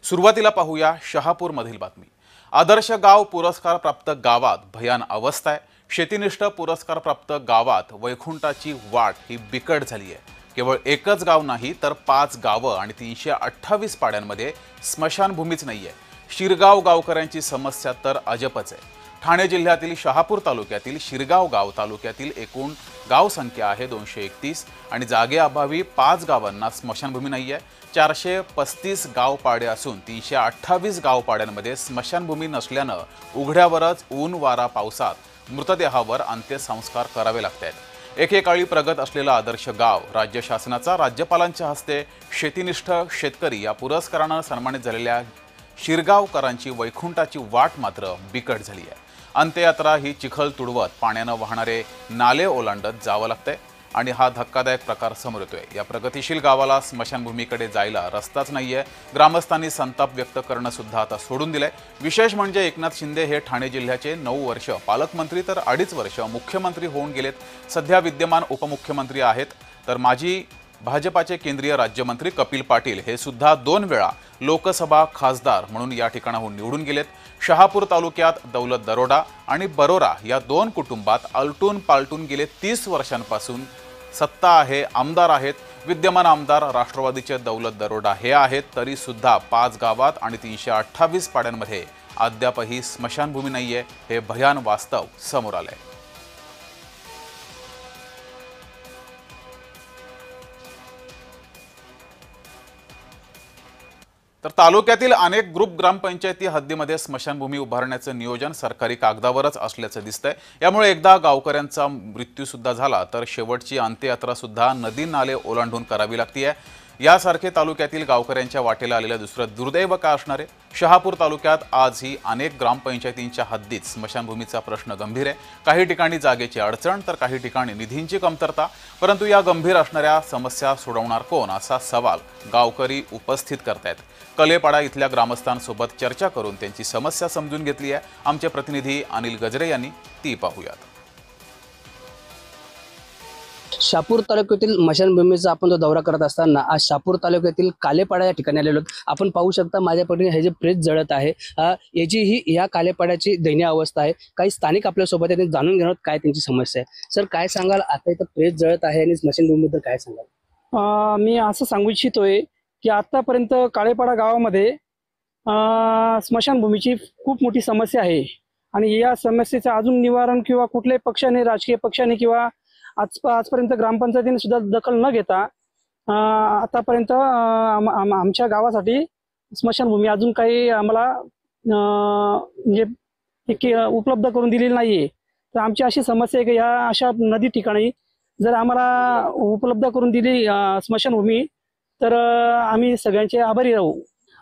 सुरुवातीला पाहूया शहापूरमधील बातमी। आदर्श गाव पुरस्कार प्राप्त गावात भयान अवस्था आहे। शेतीनिष्ठ पुरस्कार प्राप्त गावात वैकुंठाची वाट ही बिकट झाली आहे। केवळ एकच गाव नाही तर 5 गावं आणि 328 पाड्यांमध्ये स्मशानभूमीच नाहीये। शिरगाव गावकऱ्यांची समस्या तर अजबच आहे। ठाणे जिल्ह्यातील शहापूर तालुक्यातील शिरगाव गाव तालुक्यातील एकूण गाव संख्या आहे 231 आणि जागेअभावी 5 गावांना स्मशानभूमी नाहीये। 435 गावपाडे असून 328 गावपाड्यांमध्ये स्मशानभूमी नसल्यानं उघड्यावरच ऊन वारा पावसात मृतदेहावर अंत्यसंस्कार करावे लागतात। एकेकाळी प्रगत असलेला आदर्श गाव राज्य शासनाचा राज्यपालांच्या हस्ते शेतीनिष्ठ शेतकरी या पुरस्कारानं सन्मानित झालेल्या शिरगावकरांची वैकुंठाची वाट मात्र बिकट झाली आहे। अंत्ययात्रा ही चिखल तुडवत पाण्यानं वाहणारे नाले ओलांडत जावं लागतंय आणि हा धक्कादायक प्रकार समोर येतोय। या प्रगतिशील गावाला स्मशानभूमीकडे जायला रस्ताच नाहीये। ग्रामस्थांनी संताप व्यक्त करणं सुद्धा आता सोडून दिलंय। विशेष म्हणजे एकनाथ शिंदे हे ठाणे जिल्ह्याचे 9 वर्ष पालकमंत्री तर 2.5 वर्ष मुख्यमंत्री होऊन गेलेत। सध्या विद्यमान उपमुख्यमंत्री आहेत तर माजी भाजपाचे केंद्रीय राज्यमंत्री कपिल पाटील हे सुद्धा 2 वेळा लोकसभा खासदार म्हणून या ठिकाणाहून निवडून गेलेत। शहापूर तालुक्यात दौलत दरोडा आणि बरोरा या 2 कुटुंबात आलटून पालटून गेले 30 वर्षांपासून सत्ता आहे, आमदार आहेत। विद्यमान आमदार राष्ट्रवादीचे दौलत दरोडा हे आहेत तरी सुद्धा 5 गावात आणि 328 पाड्यांमध्ये अद्यापही स्मशानभूमी नाहीये। हे भयान वास्तव समोर आलंय। तर तालुक्यातील अनेक ग्रुप ग्रामपंचायती हद्दीमध्ये स्मशानभूमी उभारण्याचं नियोजन सरकारी कागदावरच असल्याचं दिसतंय। यामुळे एकदा गावकऱ्यांचा मृत्यू सुद्धा झाला तर शेवटची अंत्ययात्रा सुद्धा नदी नाले ओलांडून करावी लागते। यासारखे तालुक्यातील गावकऱ्यांच्या वाटेला आलेलं दुसरं दुर्दैव का असणार आहे? शहापूर तालुक्यात आजही अनेक ग्रामपंचायतींच्या हद्दीत स्मशानभूमीचा प्रश्न गंभीर आहे। काही ठिकाणी जागेची अडचण तर काही ठिकाणी निधींची कमतरता। परंतु या गंभीर असणाऱ्या समस्या सोडवणार कोण असा सवाल गावकरी उपस्थित करतायत। कलेपाडा इथल्या ग्रामस्थांसोबत चर्चा करून त्यांची समस्या समजून घेतली आहे। आमचे प्रतिनिधी अनिल गजरे यांनी ती पाहूयात। शहापूर तालुक्यातील स्मशानभूमीचा आपण जो दौरा करत असताना आज शहापूर तालुक्यातील कालेपाडा या ठिकाणी आलेलो आहोत। आपण पाहू शकता माझ्या पटीने हे जे प्रेत जळत आहे याची ही या कालेपाड्याची दयनीय अवस्था आहे। काही स्थानिक आपल्या सोबत आहेत, जाणून घेणार काय त्यांची समस्या आहे। सर काय सांगाल, आता इथं प्रेत जळत आहे आणि स्मशानभूमीबद्दल काय सांगाल? मी असं सांगू इच्छितोय की आतापर्यंत कालेपाडा गावामध्ये स्मशानभूमीची खूप मोठी समस्या आहे आणि या समस्येचं अजून निवारण किंवा कुठल्याही पक्षाने, राजकीय पक्षाने किंवा आजपर्यंत ग्रामपंचायतीने सुद्धा दखल न घेता आतापर्यंत आमच्या गावासाठी स्मशानभूमी अजून काही आम्हाला म्हणजे उपलब्ध करून दिलेली नाहीये। तर आमची अशी समस्या आहे की या अशा नदी ठिकाणी जर आम्हाला उपलब्ध करून दिली स्मशानभूमी तर आम्ही सगळ्यांचे आभारी राहू।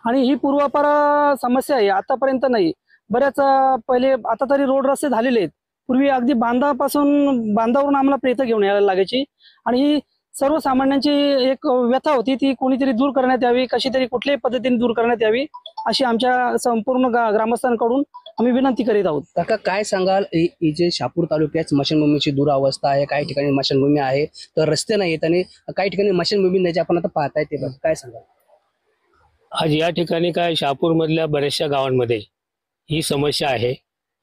आणि ही पूर्वापार समस्या आहे, आतापर्यंत नाही। बऱ्याच पहिले आता तरी रोड रस्ते झालेले आहेत। पूर्वी अगदी बांधावरून आम्हाला प्रेत घेऊन यायला लागायची आणि ही सर्वसामान्यांची एक व्यथा होती, ती कोणीतरी दूर करण्यात यावी, कशी तरी कुठल्याही पद्धतीने दूर करण्यात यावी अशी आमच्या संपूर्ण ग्रामस्थांकडून आम्ही विनंती करीत आहोत। काका काय सांगाल, ही जे शहापूर तालुक्यात स्मशानभूमीची दुरावस्था आहे, काही ठिकाणी स्मशानभूमी आहे तर रस्ते नाहीत आणि काही ठिकाणी स्मशानभूमी नाही, आपण आता पाहताय ते काय सांगाल? आज या ठिकाणी काय शहापूर मधल्या बऱ्याचशा गावांमध्ये ही समस्या आहे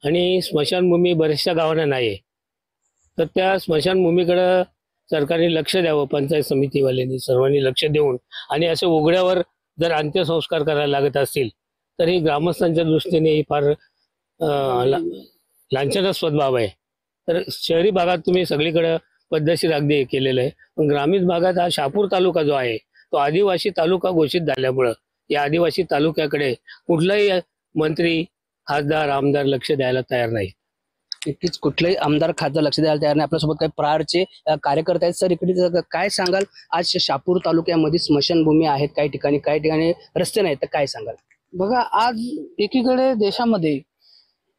आणि स्मशानभूमी बऱ्याचशा गावांना नाही। तर त्या स्मशानभूमीकडे सरकारने लक्ष द्यावं, पंचायत समितीवाल्यांनी सर्वांनी लक्ष देऊन आणि असे उघड्यावर जर अंत्यसंस्कार करायला लागत असतील तर ही ग्रामस्थांच्या दृष्टीने ही फार लांछनास्पद बाब आहे। तर शहरी भागात तुम्ही सगळीकडे पद्धतशीर अगदी केलेलं आहे, पण ग्रामीण भागात हा शहापूर तालुका जो आहे तो आदिवासी तालुका घोषित झाल्यामुळं या आदिवासी तालुक्याकडे कुठलाही मंत्री, खासदार, आमदार लक्ष द्यायला तयार नाही। नक्कीच कुठलेही आमदार, खासदार लक्ष द्यायला तयार नाही। आपल्यासोबत काही प्रहारचे कार्यकर्ते आहेत। सर इकडे काय सांगाल, आज शहापूर तालुक्यामध्ये स्मशानभूमी आहेत काही ठिकाणी रस्ते नाहीत, तर काय सांगाल? बघा, आज एकीकडे देशामध्ये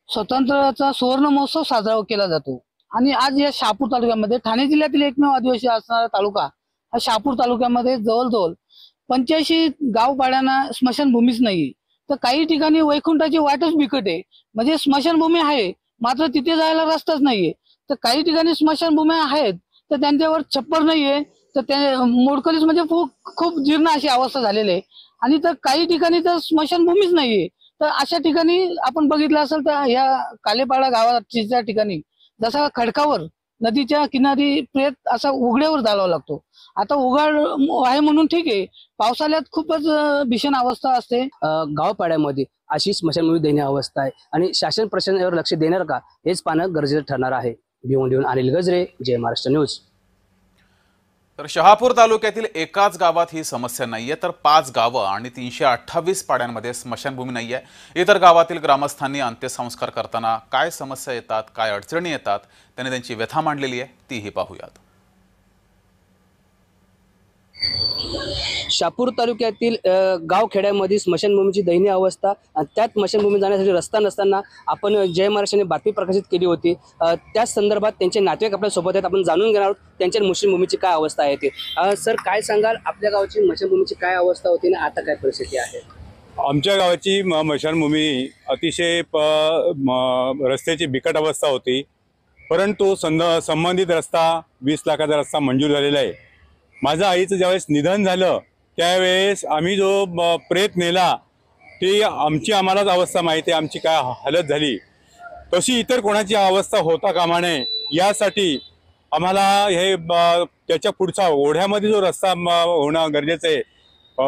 स्वातंत्र्याचा सुवर्ण महोत्सव साजरा केला जातो आणि आज या शहापूर तालुक्यामध्ये ठाणे जिल्ह्यातील एकमेव आदिवासी असणारा तालुका हा शहापूर तालुक्यामध्ये जवळजवळ 85 गावपाड्यांना स्मशानभूमीच नाही। तर काही ठिकाणी वैकुंठाची वाटच बिकट आहे, म्हणजे स्मशानभूमी आहे मात्र तिथे जायला रस्ताच नाहीये। तर काही ठिकाणी स्मशानभूमी आहेत तर त्यांच्यावर छप्पर नाहीये, तर ते मोडकलीच म्हणजे खूप जीर्ण अशी अवस्था झालेली आहे आणि तर काही ठिकाणी तर स्मशानभूमीच नाहीये. तर अशा ठिकाणी आपण बघितलं असेल तर ह्या कालेपाडा गावाच्या ठिकाणी जसा खडकावर नदीच्या किनारी प्रेत असा उघड्यावर जाळावा लागतो. आता उघड आहे म्हणून ठीक आहे, पावसाळ्यात खूपच भीषण अवस्था असते. गावपाड्यामध्ये अशी स्मशानभूमी दयनीय अवस्था आहे आणि शासन प्रशासन यावर लक्ष देणार का हेच पाहणं गरजेचं ठरणार आहे. भिवंडीहून अनिल गजरे, जय महाराष्ट्र न्यूज. तर शहापूर तालुक्यातील एकाच गावात ही समस्या नाहीये, तर 5 गावं आणि 328 पाड्यांमध्ये स्मशानभूमी नाहीये. इतर गावातील ग्रामस्थांनी अंत्यसंस्कार करताना काय समस्या येतात, काय अडचणी येतात, त्यांनी त्यांची व्यथा मांडलेली आहे, तीही पाहूयात. शहापूर तालुक्यातील गावखेड्यामध्ये स्मशानभूमीची दयनीय अवस्था, त्यात स्मशानभूमी जाण्यासाठी रस्ता नसताना आपण जय महाराष्ट्राने बातमी प्रकाशित केली होती. त्याच संदर्भात त्यांचे नातेवाईक आपल्या सोबत आहेत, आपण जाणून घेणार आहोत त्यांच्या स्मशानभूमीची काय अवस्था आहे ते. सर, काय सांगाल, आपल्या गावाची स्मशानभूमीची काय अवस्था होती आणि आता काय परिस्थिती आहे? आमच्या गावाची स्मशानभूमी अतिशय रस्त्याची बिकट अवस्था होती, परंतु संबंधित रस्ता 20 लाखाचा रस्ता मंजूर झालेला आहे. माझ्या आईचं ज्यावेळेस निधन झालं त्यावेळेस आम्ही जो प्रेत नेला ती आम्हालाच अवस्था माहिती आहे, आमची काय हालत झाली. तशी इतर कोणाची अवस्था होता कामा नये यासाठी आम्हाला हे त्याच्या पुढचा ओढ्यामध्ये जो रस्ता होणं गरजेचं आहे,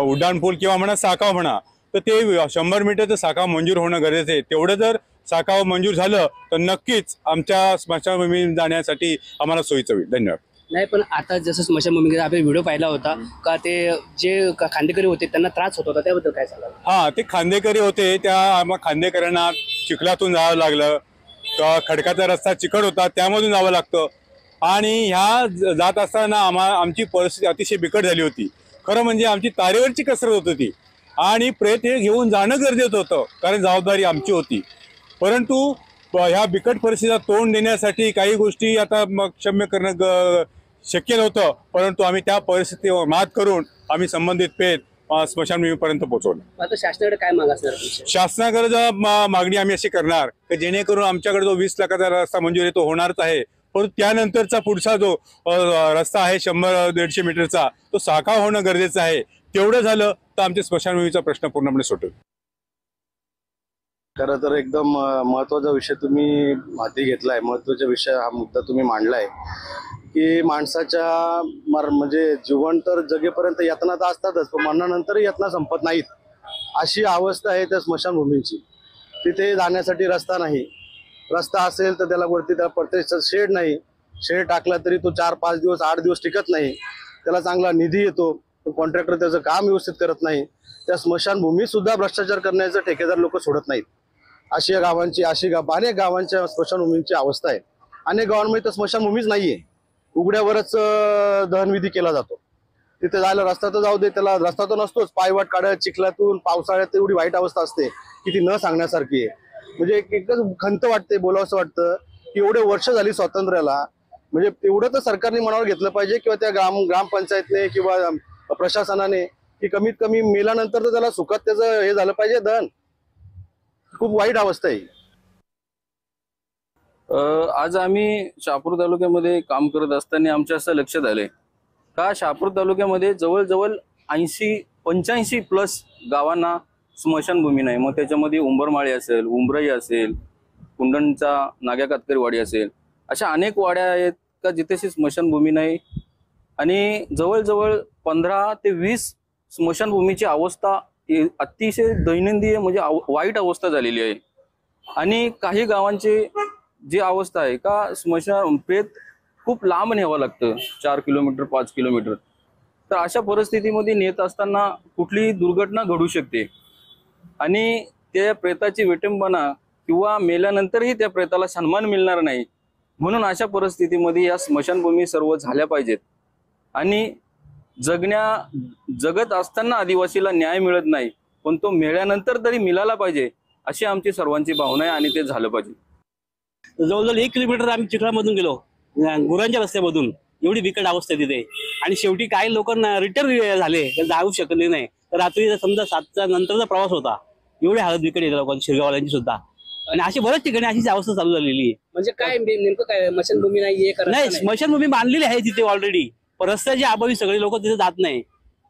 उड्डाणपूल किंवा म्हणा साकाव म्हणा, तर ते 100 मीटरचं साकाव मंजूर होणं गरजेचं आहे. तेवढं जर साकाव मंजूर झालं तर नक्कीच आमच्या स्मशानभूमी जाण्यासाठी आम्हाला सोयीचं होईल. धन्यवाद. नाही, पण आता जसं स्मशानभूमीचा आपण व्हिडिओ पाहिला होता का, ते जे खांदेकरी होते त्यांना त्रास होत होता, त्याबद्दल काय सांगाल? हां, ते खांदेकरी होते, त्या खांदेकऱ्यांना चिखलातून जावं लागलं, खडकाचा रस्ता चिकट होता त्यामधून जावं लागतं आणि ह्या जात असताना आमची परिस्थिती अतिशय बिकट झाली होती. खरं म्हणजे आमची तारेवरची कसरत होत होती आणि प्रेत हे घेऊन जाणं गरजेचं होतं, कारण जबाबदारी आमची होती. परंतु ह्या बिकट परिस्थितीला तोंड देण्यासाठी काही गोष्टी आता क्षम्य करणं शक्य नव्हतं, परंतु आम्ही त्या परिस्थितीवर मात करून आम्ही संबंधित प्रेत स्मशानभूमीपर्यंत पोहोचवलं. आता शासनाकडे काय माग असणार? शासनाकडे मागणी आम्ही अशी करणार की जेणेकरून आमच्याकडे जो 20 लाखाचा रस्ता मंजूर आहे तो होणारच आहे, परंतु त्यानंतरचा पुढचा जो रस्ता आहे 100-150 मीटरचा तो साकाव होणं गरजेचं आहे. तेवढं झालं तर आमच्या स्मशानभूमीचा प्रश्न पूर्णपणे सुटेल. खरं तर एकदम महत्त्वाचा विषय तुम्ही हाती घेतलाय. महत्त्वाचा विषय हा मुद्दा तुम्ही मांडलाय की माणसाच्या म्हणजे जीवन तर जगेपर्यंत यातना तर असतातच, पण मरणानंतरही यातना संपत नाहीत, अशी अवस्था आहे त्या स्मशानभूमीची. तिथे जाण्यासाठी रस्ता नाही. रस्ता असेल तर त्याला वरती त्या प्रत्येक शेड नाही. शेड टाकला तरी तो 4-5 दिवस 8 दिवस टिकत नाही. त्याला चांगला निधी येतो, कॉन्ट्रॅक्टर त्याचं काम व्यवस्थित करत नाही. त्या स्मशानभूमीत सुद्धा भ्रष्टाचार करण्याचं ठेकेदार लोक सोडत नाहीत. अशी गावांची अनेक गावांच्या स्मशानभूमींची अवस्था आहे. अनेक गावांमध्ये तर स्मशानभूमीच नाहीये, उघड्यावरच दहनविधी केला जातो. तिथे जायला रस्ता तर जाऊ दे, त्याला रस्ता तर नसतोच. पायवाट काढत चिखलातून पावसाळ्यात एवढी वाईट अवस्था असते की ती न सांगण्यासारखी आहे. म्हणजे एकच खंत वाटते, बोलावंसं वाटतं की एवढे वर्ष झाली स्वातंत्र्याला, म्हणजे एवढं तर सरकारने मनावर घेतलं पाहिजे किंवा त्या ग्रामपंचायतने किंवा प्रशासनाने की कमीत कमी मेल्यानंतर तर त्याला सुखात त्याचं हे झालं पाहिजे दहन. खूप वाईट अवस्था आहे. आज आम्ही शहापूर तालुक्यामध्ये काम करत असताना आमच्या असं लक्षात आलंय का शहापूर तालुक्यामध्ये जवळजवळ 85+ गावांना स्मशानभूमी नाही. मग त्याच्यामध्ये उंबरमाळी असेल, उंबराई असेल, कुंडणचा नाग्या कातकरी वाडी असेल, अशा अनेक वाड्या आहेत का जिथे स्मशानभूमी नाही. आणि जवळजवळ 15 ते 20 स्मशानभूमीची अवस्था अतिशय दैनंदिन म्हणजे वाईट अवस्था झालेली आहे. आणि काही गावांची जी अवस्था आहे का स्मशान प्रेत खूप लांब न्यावं लागतं, 4 किलोमीटर 5 किलोमीटर. तर अशा परिस्थितीमध्ये नेत असताना कुठलीही दुर्घटना घडू शकते आणि त्या प्रेताची विटंबना किंवा मेल्यानंतरही त्या प्रेताला सन्मान मिळणार नाही. म्हणून अशा परिस्थितीमध्ये या स्मशानभूमी सर्व झाल्या पाहिजेत. आणि जगत असताना आदिवासीला न्याय मिळत नाही, पण तो मेल्यानंतर तरी मिळाला पाहिजे अशी आमची सर्वांची भावना आहे आणि ते झालं पाहिजे. जवळजवळ 1 किलोमीटर आम्ही चिखलामधून गेलो, गुरांच्या रस्त्यामधून. एवढी बिकट अवस्था तिथे. आणि शेवटी काही लोक रिटर्न झाले, जाऊ शकले नाही. रात्री समजा 7च्या नंतरचा प्रवास होता. एवढी हालत बिकट येते लोकांची, शिरगाववाल्यांची सुद्धा. आणि अशी बऱ्याच ठिकाणी अशीच अवस्था चालू झालेली आहे. म्हणजे काय नेमकं काय स्मशानभूमी नाही? स्मशानभूमी बांधलेली आहे तिथे ऑलरेडी, पण रस्त्याची अभावी सगळे लोक तिथे जात नाही.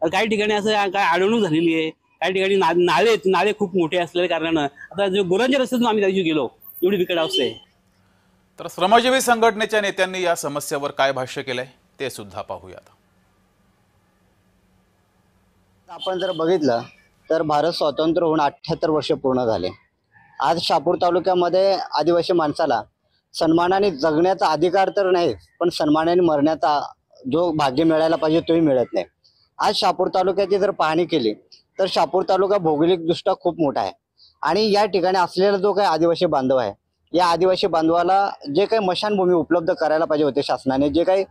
काही ठिकाणी असं काय अडवणूक झालेली आहे काही ठिकाणी नाळे खूप मोठे असलेल्या कारणानं आता जो गुरांच्या रस्त्यातून आम्ही त्या दिवशी गेलो, एवढी बिकट अवस्था आहे. तर श्रमजीवी संघटनेच्या नेत्यांनी या समस्येवर काय भाष्य केलंय ते सुद्धा पाहूयात. आपण जर बघितलं तर भारत स्वतंत्र होऊन 78 वर्ष पूर्ण झाले. आज शहापूर तालुक्यामध्ये आदिवासी माणसाला सन्मानाने जगण्याचा अधिकार तर नाही, पण सन्मानाने मरण्याचा जो भाग्य मिळायला पाहिजे तोही मिळत नाही. आज शहापूर तालुक्याची जर पाहणी केली तर शहापूर तालुका भौगोलिकदृष्ट्या खूप मोठा आहे आणि या ठिकाणी असलेला जो काही आदिवासी बांधव आहे, या आदिवासी बांधवाला जे काही मशानभूमी उपलब्ध करायला पाहिजे होते शासनाने, जे काही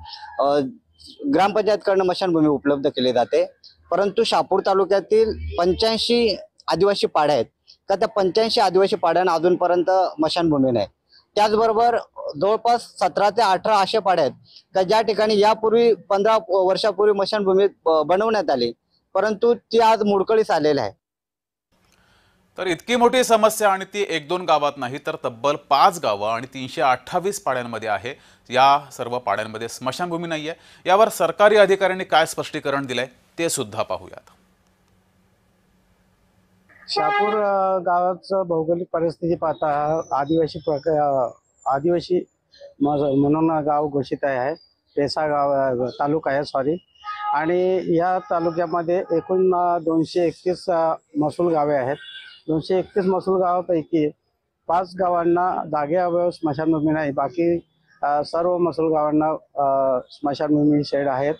ग्रामपंचायतकडनं मशानभूमी उपलब्ध केली जाते, परंतु शहापूर तालुक्यातील 85 आदिवासी पाड्या आहेत का त्या 85 आदिवासी पाड्यांना अजूनपर्यंत मशानभूमी नाही. त्याचबरोबर जवळपास 17 ते 18 अशा पाड्या आहेत का ज्या ठिकाणी यापूर्वी 15 वर्षापूर्वी मशानभूमी बनवण्यात आली, परंतु ती आज मोडकळीस आलेली आहे. तर इतकी मोठी समस्या आणि ती 1-2 गावात नाही तर तब्बल 5 गावं आणि 328 पाड्यांमध्ये आहे. या सर्व पाड्यांमध्ये स्मशानभूमी नाहीये. यावर सरकारी अधिकाऱ्यांनी काय स्पष्टीकरण दिलंय ते सुद्धा पाहूयात. शहापूर गावाचं भौगोलिक परिस्थिती पाहता आदिवासी म्हणून गाव घोषित आहे. पेसा गाव तालुका आहे सॉरी. आणि या तालुक्यामध्ये एकूण 231 महसूल गावे आहेत. 231 महसूल गावापैकी 5 गावांना जागे अवयव स्मशानभूमी नाही, बाकी सर्व महसूल गावांना स्मशानभूमी शेड आहेत.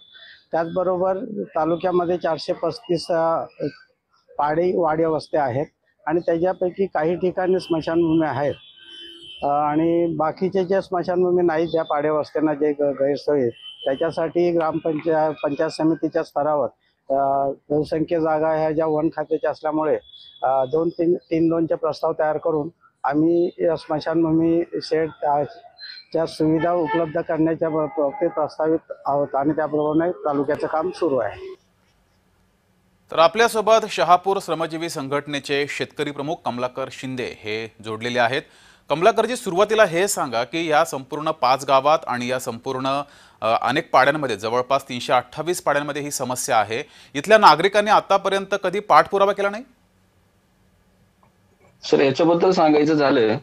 त्याचबरोबर तालुक्यामध्ये 435 पाडी वाडी वस्त्या आहेत आणि त्याच्यापैकी काही ठिकाणी स्मशानभूमी आहेत आणि बाकीचे जे स्मशानभूमी नाही त्या पाड्या वस्त्यांना जे गैरसोयी त्याच्यासाठी पंचायत समितीच्या स्तरावर बहुसंख्य जागा ह्या ज्या वन खात्याच्या असल्यामुळे 2-3-2चे प्रस्ताव तयार करून आम्ही स्मशानभूमी शेड च्या सुविधा उपलब्ध करण्याच्या बाबतीत प्रस्तावित आहोत आणि त्याप्रमाणे तालुक्याचं काम सुरू आहे. तर आपल्यासोबत शहापूर श्रमजीवी संघटनेचे शेतकरी प्रमुख कमलाकर शिंदे हे जोडलेले आहेत. कमलाकरजी, सुरुवातीला हे सांगा की या संपूर्ण 5 गावात आणि या संपूर्ण अनेक पाड्यांमध्ये जवळपास 328 पाड्यांमध्ये ही समस्या आहे. इथल्या नागरिकांनी आतापर्यंत कधी पाठपुरावा केला नाही? सर, याच्याबद्दल सांगायचं झालं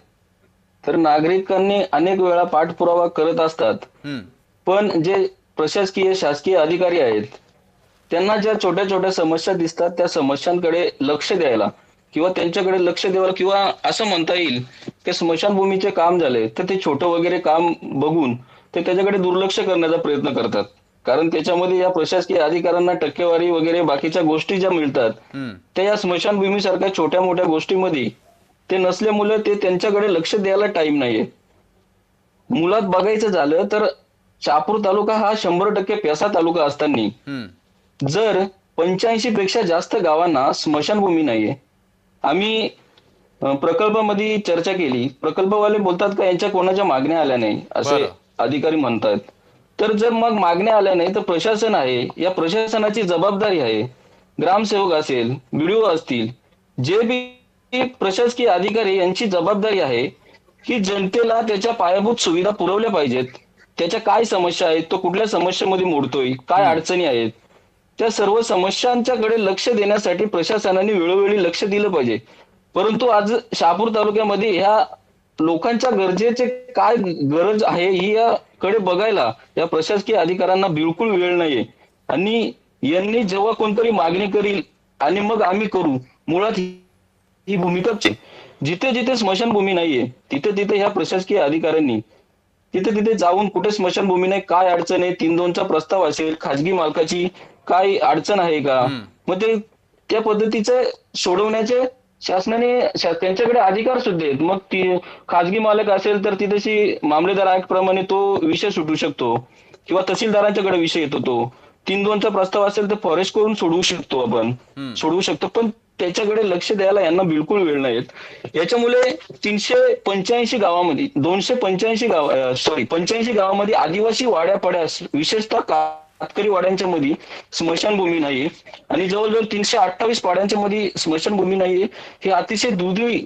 तर नागरिकांनी अनेक वेळा पाठपुरावा करत असतात, पण जे प्रशासकीय शासकीय अधिकारी आहेत त्यांना ज्या छोट्या छोट्या समस्या दिसतात त्या समस्यांकडे लक्ष द्यायला किंवा त्यांच्याकडे लक्ष द्यायला किंवा असं म्हणता येईल की स्मशानभूमीचे काम झाले तर ते छोटं वगैरे काम बघून ते त्याच्याकडे दुर्लक्ष करण्याचा प्रयत्न करतात. कारण त्याच्यामध्ये या प्रशासकीय अधिकाऱ्यांना टक्केवारी वगैरे बाकीच्या गोष्टी ज्या मिळतात त्या या स्मशानभूमीसारख्या छोट्या मोठ्या गोष्टीमध्ये ते नसल्यामुळे ते त्यांच्याकडे लक्ष द्यायला टाइम नाहीये. मुळात बघायचं झालं तर शहापूर तालुका हा 100% पेसा तालुका असताना जर 85 पेक्षा जास्त गावांना स्मशानभूमी नाहीये. आम्ही प्रकल्पामध्ये चर्चा केली, प्रकल्पवाले बोलतात का यांच्या कोणाच्या मागण्या आल्या नाही असे अधिकारी म्हणतात. तर जर मग मागण्या आल्या नाही तर प्रशासन आहे, या प्रशासनाची जबाबदारी आहे. ग्रामसेवक असेल, बीडीओ असतील, जे बी प्रशासकीय अधिकारी यांची जबाबदारी आहे की जनतेला त्याच्या पायाभूत सुविधा पुरवल्या पाहिजेत. त्याच्या काय समस्या आहेत, तो कुठल्या समस्येमध्ये मोडतोय, काय अडचणी आहेत, त्या सर्व समस्यांच्याकडे लक्ष देण्यासाठी प्रशासनाने वेळोवेळी लक्ष दिलं पाहिजे. परंतु आज शहापूर तालुक्यामध्ये ह्या लोकांच्या गरजेचे काय गरज आहे ही याकडे बघायला या प्रशासकीय अधिकाऱ्यांना बिलकुल वेळ नाहीये. आणि यांनी जेव्हा कोणतरी मागणी करील आणि मग आम्ही करू, मुळात ही भूमिकाच आहे. जिथे जिथे स्मशानभूमी नाहीये तिथे तिथे ह्या प्रशासकीय अधिकाऱ्यांनी तिथे जाऊन कुठे स्मशानभूमी नाही, काय अडचण आहे, 3-2चा प्रस्ताव असेल, खाजगी मालकाची काय अडचण आहे का, मग ते त्या पद्धतीचे सोडवण्याचे शासनाने त्यांच्याकडे अधिकार सुद्धा आहेत. मग ती खाजगी मालक असेल तर तिथेशी मामलेदार ऍक्ट प्रमाणे तो विषय सुटू शकतो किंवा तहसीलदारांच्याकडे विषय येतो. तो 3-2चा प्रस्ताव असेल तर फॉरेस्ट करून सोडवू शकतो. पण त्याच्याकडे लक्ष द्यायला यांना बिलकुल वेळ नाहीत. याच्यामुळे 385 गावामध्ये 85 गावामध्ये आदिवासी वाड्या पड्या विशेषतः कातकरी वाड्यांच्या मध्ये स्मशानभूमी नाहीये आणि जवळजवळ 328 पाड्यांच्या मध्ये स्मशानभूमी नाहीये. ही अतिशय दुर्दैवी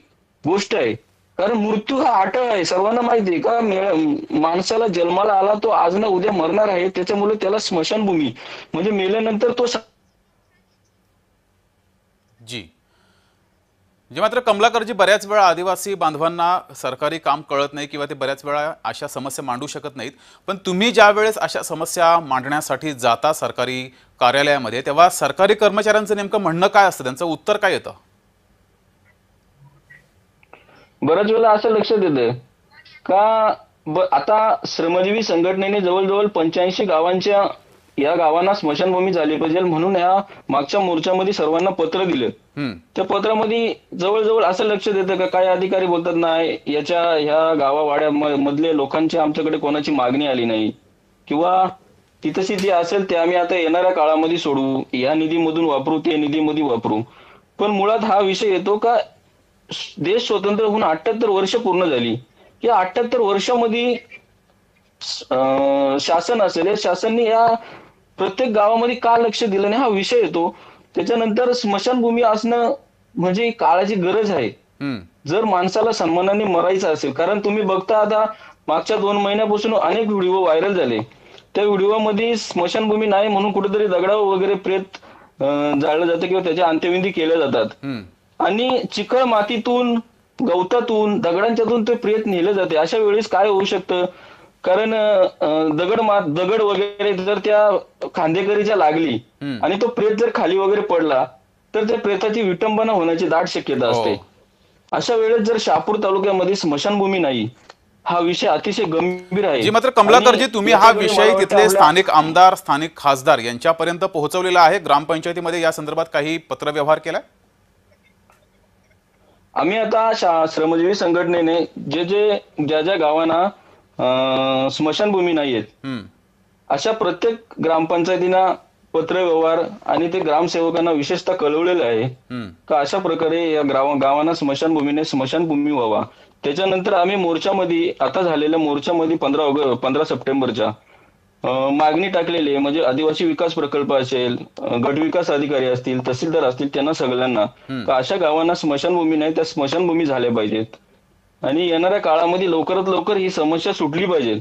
गोष्ट आहे. कारण मृत्यू हा अटळ आहे, सर्वांना माहिती आहे का. माणसाला जन्माला आला तो आज ना उद्या मरणार आहे, त्याच्यामुळे त्याला स्मशानभूमी म्हणजे मेल्यानंतर तो जी जे मात्र कमलाकरजी बऱ्याच वेळा आदिवासी बांधवांना सरकारी काम कळत नाही किंवा ते बऱ्याच वेळा अशा समस्या मांडू शकत नाहीत, पण तुम्ही ज्या वेळेस अशा समस्या मांडण्यासाठी जाता सरकारी कार्यालयामध्ये तेव्हा सरकारी कर्मचाऱ्यांचं नेमकं म्हणणं काय असतं, त्यांचं उत्तर काय येतं? बऱ्याच वेळेला असं लक्षात येतं का आता श्रमजीवी संघटनेने जवळजवळ 85 गावांच्या या गावांना स्मशानभूमी झाली पाहिजे म्हणून या मागच्या मोर्चामध्ये सर्वांना पत्र दिलं. त्या पत्रामध्ये जवळजवळ असं लक्षात येतं का काही अधिकारी बोलतात नाही ह्या गावावाड्या मधले लोकांची आमच्याकडे कोणाची मागणी आली नाही किंवा तिथंशी जे असेल ते आम्ही आता येणाऱ्या काळामध्ये सोडवू, या निधीमधून वापरू, त्या निधीमध्ये वापरू. पण मुळात हा विषय येतो का देश स्वतंत्र होऊन 78 वर्ष पूर्ण झाली. या 78 वर्षामध्ये शासन असेल, शासनाने या प्रत्येक गावामध्ये का लक्ष दिलं नाही हा विषय येतो. त्याच्यानंतर स्मशानभूमी असणं म्हणजे काळाची गरज आहे. जर माणसाला सन्मानाने मरायचं असेल, कारण तुम्ही बघता आता मागच्या 2 महिन्यापासून अनेक व्हिडिओ व्हायरल झाले. त्या व्हिडिओमध्ये स्मशानभूमी नाही म्हणून कुठेतरी दगडावर वगैरे प्रेत जाळलं जातं किंवा त्याच्या अंत्यविधी केल्या जातात आणि चिखल मातीतून, गवतातून, दगडांच्यातून ते प्रेत नेलं जाते. अशा वेळेस काय होऊ शकतं, कारण दगड वगैरे जर त्या खांदेकरीच्या लागली आणि तो प्रेत जर खाली वगैरे पडला तर त्या प्रेताची विटंबना होण्याची दाट शक्यता असते. अशा वेळेस जर शहापूर तालुक्यामध्ये स्मशानभूमी नाही हा विषय अतिशय गंभीर आहे. जी मात्र कमलाकरजी तुम्ही हा विषय तिथले स्थानिक आमदार, स्थानिक खासदार यांच्यापर्यंत पोहोचवलेला आहे, ग्रामपंचायतीमध्ये या संदर्भात काही पत्रव्यवहार केलाय? आम्ही आता श्रमजीवी संघटनेने ज्या गावांना स्मशानभूमी नाहीयेत अशा प्रत्येक ग्रामपंचायतींना पत्रव्यवहार आणि ते ग्रामसेवकांना विशेषतः कळवलेलं आहे का अशा प्रकारे या गावांना स्मशानभूमी व्हावा. त्याच्यानंतर आम्ही मोर्चामध्ये आता झालेल्या मोर्चामध्ये 15 सप्टेंबरच्या मागणी टाकलेली आहे. म्हणजे आदिवासी विकास प्रकल्प असेल, गट विकास अधिकारी असतील, तहसीलदार असतील, त्यांना सगळ्यांना अशा गावांना स्मशानभूमी नाही त्या स्मशानभूमी झाल्या पाहिजेत आणि येणाऱ्या काळामध्ये लवकरात लवकर ही समस्या सुटली पाहिजे.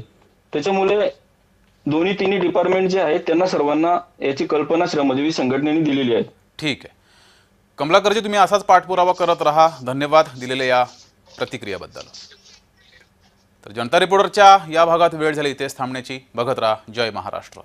त्याच्यामुळे तिन्ही डिपार्टमेंट जे आहेत त्यांना सर्वांना याची कल्पना श्रमजीवी संघटनेने दिलेली आहे. ठीक आहे कमलाकरजी, तुम्ही असाच पाठपुरावा करत राहा. धन्यवाद दिलेल्या या प्रतिक्रियाबद्दल. तर जनता रिपोर्टरच्या या भागात वेळ झाली इथेच थांबण्याची. बघत राहा जय महाराष्ट्र.